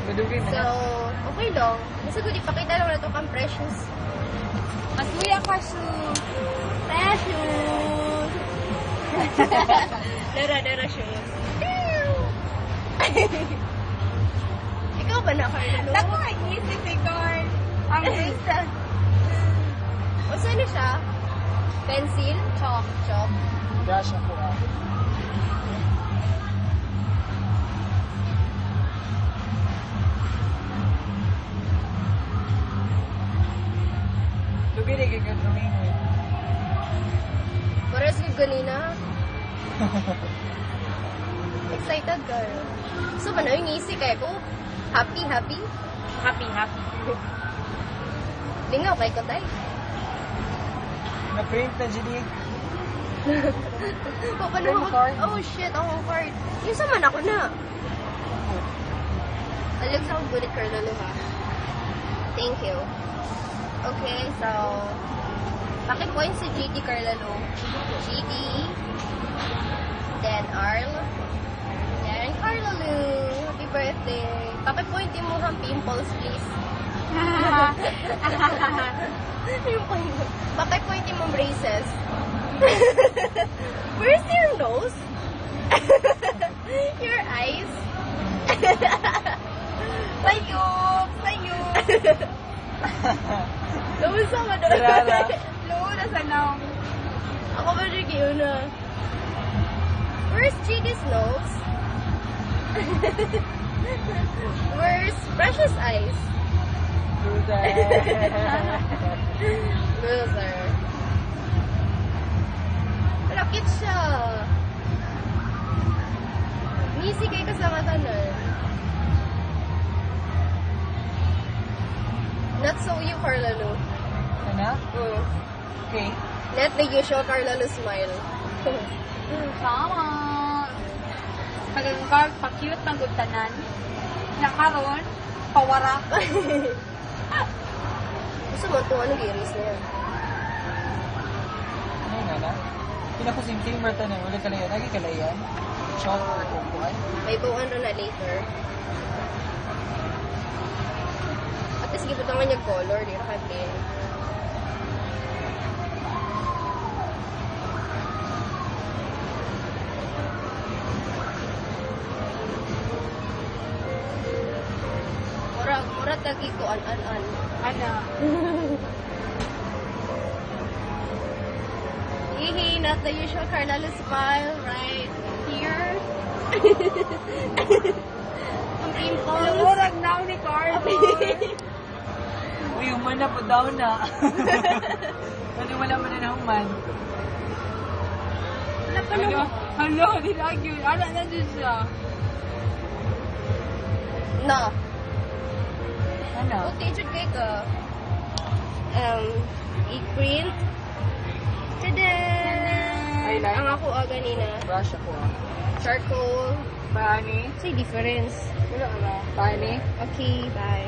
Madugay So, okay lang. Kasi kung ipakita lang na ito kang precious. Masuya ka, shoes. Precious! Dara shoes. Ikaw ba na, Carla? Naku, isip si Carl. Ang isa. O saan na siya? Pencil? Chalk. Chalk. Brush ako ah. Dugay na kagad lumingon. Pares ka ganina. Excited ka. So, ano yung isi kaya ko? Happy? Happy. Lingaw kay ko tayo. Na-print na Jinig. Paano Yung ako? card? Oh shit, ako card. Yung saman ako na. Alam sa akong gulit Carla ha. Thank you. Okay, so paki-point si GD Carla Lu. GD. Then Arl. Then Carla Lu. Happy birthday. Paki-point mo ang pimples, please. Yung point mo. Paki-point mo braces. Where's your nose? Your eyes? Sayop! Lawin sa mga Kilala. Loo, nasa nang. Ako ba rin yun na? Where's GD's nose? Where's Precious eyes? Loser. Rakit siya. Nisi kay kasama tanan. Not so you, Carla Lu. Ano? Okay. Not the usual Carla Lu smile. Sama. Pagkakar, pa-cute ng gutanan. Nakaroon, pawarak. Gusto mo ito, anong iris niya? Ano nga na? Pinakusimting Marta na ulit kalayan. Lagi kalayan. Chalk or kukuhan. May buwan na later. At least gipot naman yung color, di na katin. Murag lagi ko an. Ano? Hihi, not the usual Carla Lu smile right here. Ang pimples. Lumurag na ni Carl. Uy, human na po daw na. Wala man na human. Wala pa naman. Hello, nilagyo. Ano na din siya? No. Ano? Okay, jud kay ka. I-print. Tada! Highlight? Ang ako ganina. Brush ako ah. Charcoal. Bani? Say difference. Wala ka ba? Bani? Okay, bye.